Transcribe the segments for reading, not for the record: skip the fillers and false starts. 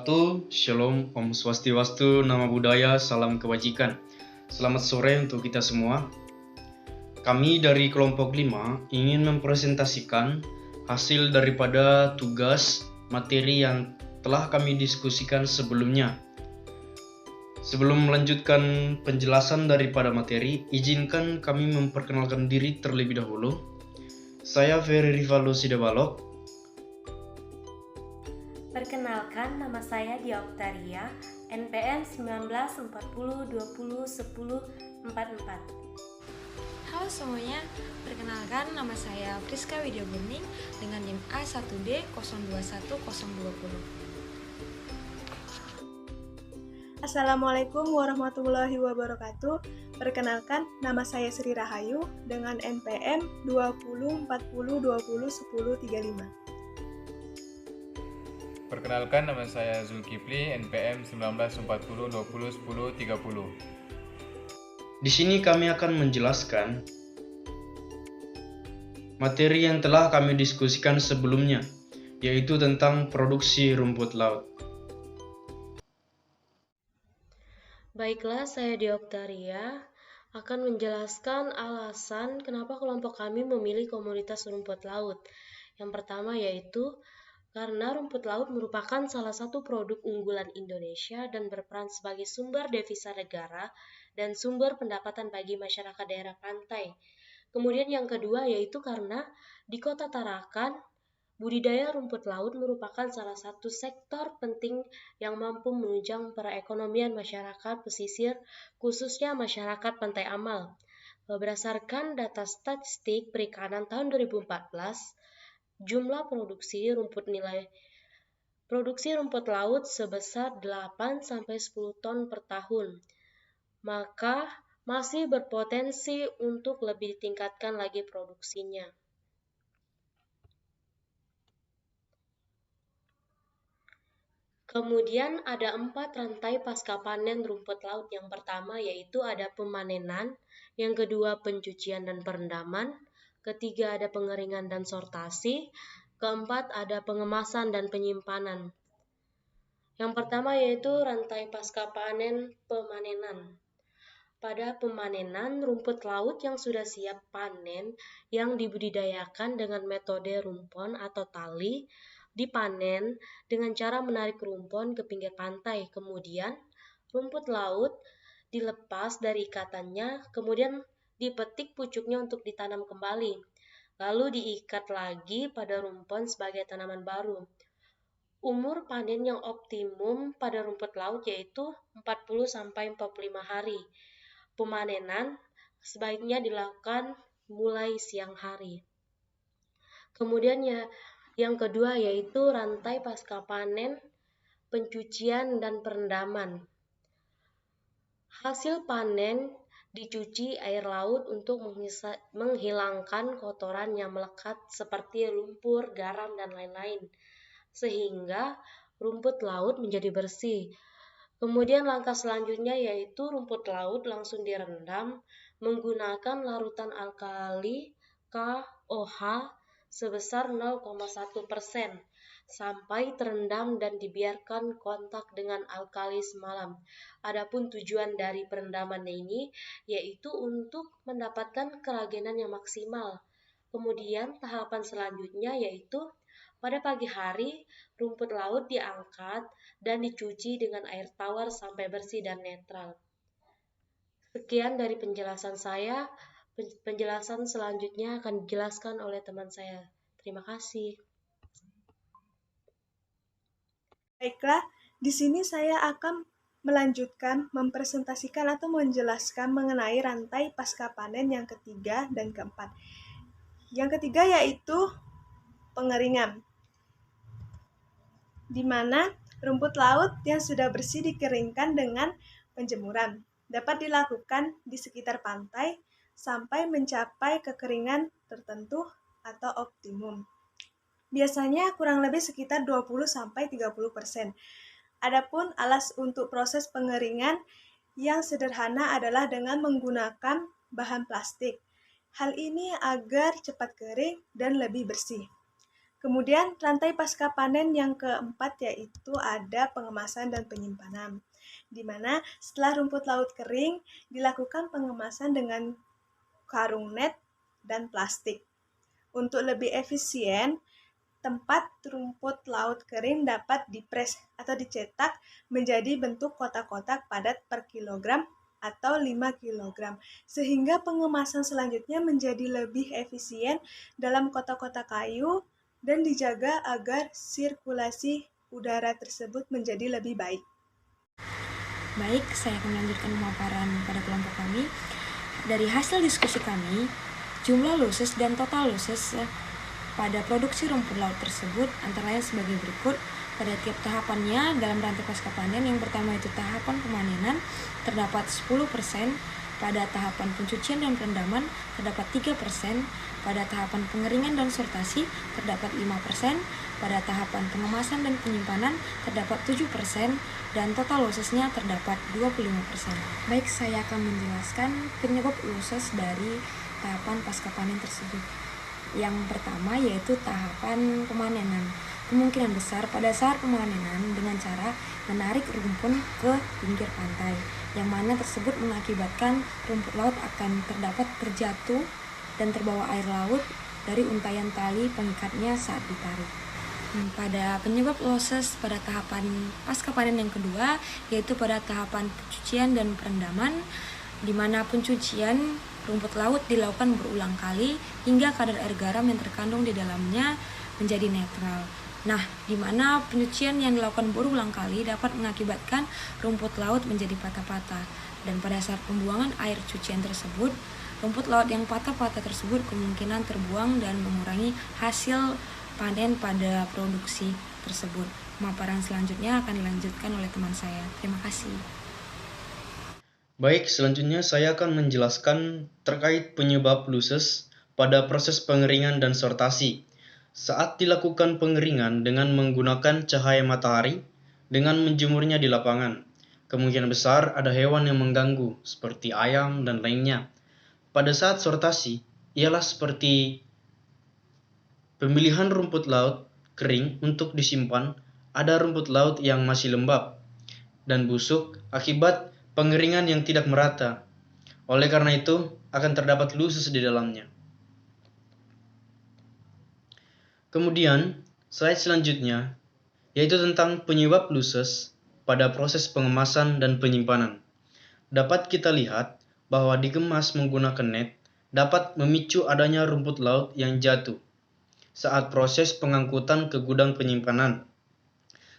wabarakatuh. Shalom, Om Swastiastu, Nama Budaya, Salam Kebajikan. Selamat sore untuk kita semua. Kami dari kelompok 5 ingin mempresentasikan hasil daripada tugas materi yang telah kami diskusikan sebelumnya. Sebelum melanjutkan penjelasan daripada materi, izinkan kami memperkenalkan diri terlebih dahulu. Saya Ferry Rivaldo Sidabalok. Perkenalkan, nama saya Dia Oktaria, NPM 1940201044. Halo semuanya, perkenalkan nama saya Friska Widyabening dengan NIM A1D 021020. Assalamualaikum warahmatullahi wabarakatuh. Perkenalkan, nama saya Sri Rahayu dengan NPM 2040201035. Perkenalkan, nama saya Zulkifli, NPM 1940201030. Di sini kami akan menjelaskan materi yang telah kami diskusikan sebelumnya, yaitu tentang produksi rumput laut. Baiklah, saya Dia Oktaria akan menjelaskan alasan kenapa kelompok kami memilih komoditas rumput laut. Yang pertama yaitu karena rumput laut merupakan salah satu produk unggulan Indonesia dan berperan sebagai sumber devisa negara dan sumber pendapatan bagi masyarakat daerah pantai. Kemudian yang kedua yaitu karena di Kota Tarakan, budidaya rumput laut merupakan salah satu sektor penting yang mampu menunjang perekonomian masyarakat pesisir, khususnya masyarakat Pantai Amal. Berdasarkan data statistik perikanan tahun 2014, jumlah produksi rumput laut sebesar 8-10 ton per tahun, maka masih berpotensi untuk lebih ditingkatkan lagi produksinya. Kemudian ada 4 rantai pasca panen rumput laut. Yang pertama yaitu ada pemanenan, yang kedua pencucian dan perendaman, ketiga ada pengeringan dan sortasi, keempat ada pengemasan dan penyimpanan. Yang pertama yaitu rantai pasca panen pemanenan. Pada pemanenan, rumput laut yang sudah siap panen yang dibudidayakan dengan metode rumpon atau tali dipanen dengan cara menarik rumpon ke pinggir pantai. Kemudian rumput laut dilepas dari ikatannya, kemudian dipetik pucuknya untuk ditanam kembali, lalu diikat lagi pada rumpon sebagai tanaman baru. Umur panen yang optimum pada rumput laut yaitu 40-45 hari. Pemanenan sebaiknya dilakukan mulai siang hari. Kemudian yang kedua yaitu rantai pasca panen, pencucian dan perendaman. Hasil panen dicuci air laut untuk menghilangkan kotoran yang melekat seperti lumpur, garam, dan lain-lain, sehingga rumput laut menjadi bersih. Kemudian langkah selanjutnya yaitu rumput laut langsung direndam menggunakan larutan alkali KOH sebesar 0,1% sampai terendam dan dibiarkan kontak dengan alkali semalam. Adapun tujuan dari perendaman ini yaitu untuk mendapatkan keragenan yang maksimal. Kemudian tahapan selanjutnya yaitu pada pagi hari rumput laut diangkat dan dicuci dengan air tawar sampai bersih dan netral. Sekian dari penjelasan saya. Penjelasan selanjutnya akan dijelaskan oleh teman saya. Terima kasih. Baiklah, di sini saya akan melanjutkan mempresentasikan atau menjelaskan mengenai rantai pasca panen yang ketiga dan keempat. Yang ketiga yaitu pengeringan, di mana rumput laut yang sudah bersih dikeringkan dengan penjemuran. Dapat dilakukan di sekitar pantai sampai mencapai kekeringan tertentu atau optimum. Biasanya kurang lebih sekitar 20-30%. Adapun alas untuk proses pengeringan yang sederhana adalah dengan menggunakan bahan plastik. Hal ini agar cepat kering dan lebih bersih. Kemudian rantai pasca panen yang keempat yaitu ada pengemasan dan penyimpanan, di mana setelah rumput laut kering dilakukan pengemasan dengan karung net dan plastik. Untuk lebih efisien, tempat rumput laut kering dapat dipres atau dicetak menjadi bentuk kotak-kotak padat per kilogram atau 5 kg, sehingga pengemasan selanjutnya menjadi lebih efisien dalam kotak-kotak kayu dan dijaga agar sirkulasi udara tersebut menjadi lebih baik. Baik, saya akan melanjutkan pemaparan pada kelompok kami. Dari hasil diskusi kami, jumlah losses dan total losses pada produksi rumput laut tersebut antara lain sebagai berikut. Pada tiap tahapannya dalam rantai pasca panen, yang pertama itu tahapan pemanenan terdapat 10%, pada tahapan pencucian dan perendaman terdapat 3%, pada tahapan pengeringan dan sortasi terdapat 5%, pada tahapan pengemasan dan penyimpanan terdapat 7%, dan total lossesnya terdapat 25%. Baik, saya akan menjelaskan penyebab losses dari tahapan pasca panen tersebut. Yang pertama yaitu tahapan pemanenan. Kemungkinan besar pada saat pemanenan dengan cara menarik rumput ke pinggir pantai, yang mana tersebut mengakibatkan rumput laut akan terdapat terjatuh dan terbawa air laut dari untayan tali pengikatnya saat ditarik. Pada penyebab losses pada tahapan pasca panen yang kedua yaitu pada tahapan pencucian dan perendaman, di mana pencucian rumput laut dilakukan berulang kali hingga kadar air garam yang terkandung di dalamnya menjadi netral. Nah, di mana pencucian yang dilakukan berulang kali dapat mengakibatkan rumput laut menjadi patah-patah, dan pada saat pembuangan air cucian tersebut, rumput laut yang patah-patah tersebut kemungkinan terbuang dan mengurangi hasil panen pada produksi tersebut. Pemaparan selanjutnya akan dilanjutkan oleh teman saya. Terima kasih. Baik, selanjutnya saya akan menjelaskan terkait penyebab losses pada proses pengeringan dan sortasi. Saat dilakukan pengeringan dengan menggunakan cahaya matahari dengan menjemurnya di lapangan, kemungkinan besar ada hewan yang mengganggu seperti ayam dan lainnya. Pada saat sortasi, ialah seperti pemilihan rumput laut kering untuk disimpan. Ada rumput laut yang masih lembab dan busuk akibat pengeringan yang tidak merata. Oleh karena itu, akan terdapat losses di dalamnya. Kemudian, slide selanjutnya yaitu tentang penyebab losses pada proses pengemasan dan penyimpanan. Dapat kita lihat bahwa dikemas menggunakan net dapat memicu adanya rumput laut yang jatuh saat proses pengangkutan ke gudang penyimpanan.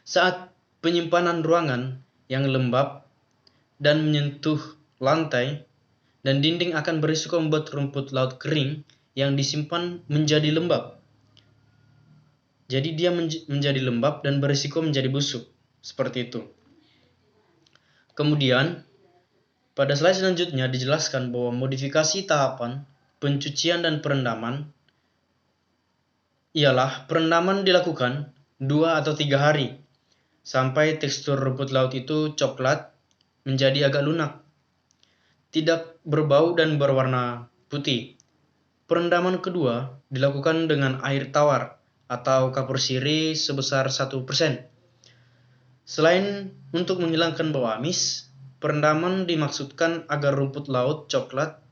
Saat penyimpanan ruangan yang lembab dan menyentuh lantai dan dinding akan berisiko membuat rumput laut kering yang disimpan menjadi lembab. Jadi dia menjadi lembab dan berisiko menjadi busuk. Seperti itu. Kemudian, pada slide selanjutnya dijelaskan bahwa modifikasi tahapan pencucian dan perendaman ialah perendaman dilakukan 2 atau 3 hari sampai tekstur rumput laut itu coklat menjadi agak lunak, tidak berbau dan berwarna putih. Perendaman kedua dilakukan dengan air tawar atau kapur sirih sebesar 1%. Selain untuk menghilangkan bau amis, perendaman dimaksudkan agar rumput laut coklat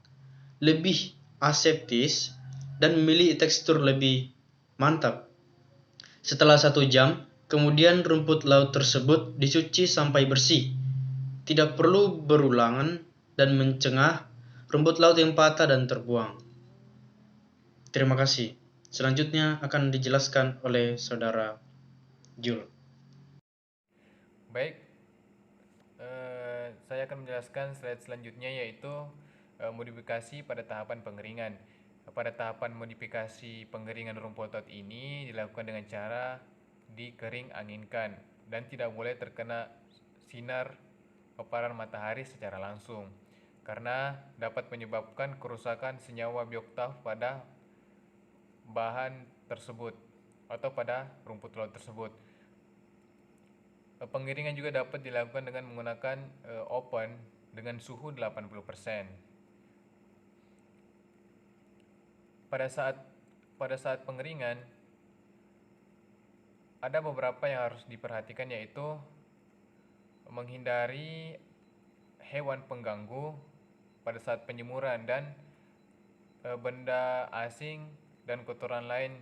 lebih aseptis dan memiliki tekstur lebih mantap. Setelah 1 jam, kemudian rumput laut tersebut dicuci sampai bersih. Tidak perlu berulangan dan mencengah rumput laut yang patah dan terbuang. Terima kasih. Selanjutnya akan dijelaskan oleh Saudara Jul. Baik, saya akan menjelaskan slide selanjutnya yaitu modifikasi pada tahapan pengeringan. Pada tahapan modifikasi pengeringan rumput laut ini dilakukan dengan cara dikering anginkan dan tidak boleh terkena sinar paparan matahari secara langsung, karena dapat menyebabkan kerusakan senyawa bioaktif pada bahan tersebut atau pada rumput laut tersebut. Pengiringan juga dapat dilakukan dengan menggunakan oven dengan suhu 80%. Pada saat pengeringan, ada beberapa yang harus diperhatikan, yaitu menghindari hewan pengganggu pada saat penjemuran dan benda asing dan kotoran lain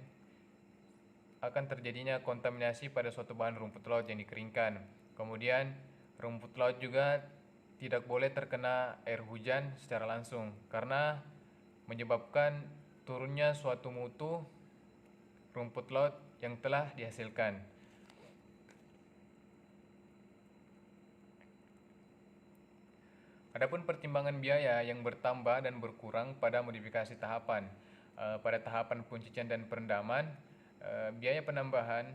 akan terjadinya kontaminasi pada suatu bahan rumput laut yang dikeringkan. Kemudian rumput laut juga tidak boleh terkena air hujan secara langsung karena menyebabkan turunnya suatu mutu rumput laut yang telah dihasilkan. Adapun pertimbangan biaya yang bertambah dan berkurang pada modifikasi tahapan. Pada tahapan pencucian dan perendaman, biaya penambahan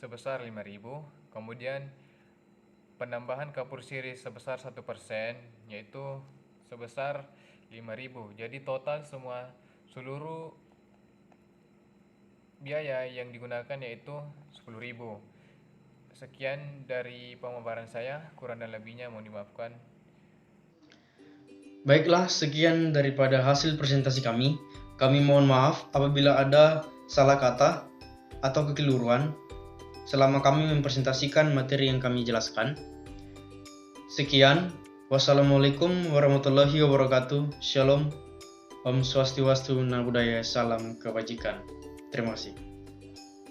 sebesar 5.000, kemudian penambahan kapur siri sebesar 1%, yaitu sebesar 5.000. Jadi total seluruh biaya yang digunakan yaitu 10.000. Sekian dari pemaparan saya, kurang dan lebihnya mohon dimaafkan. Baiklah, sekian daripada hasil presentasi kami. Kami mohon maaf apabila ada salah kata atau kekeliruan selama kami mempresentasikan materi yang kami jelaskan. Sekian, wassalamualaikum warahmatullahi wabarakatuh. Shalom, Om Swastiwastu, Namo Buddhaya, salam kebajikan. Terima kasih.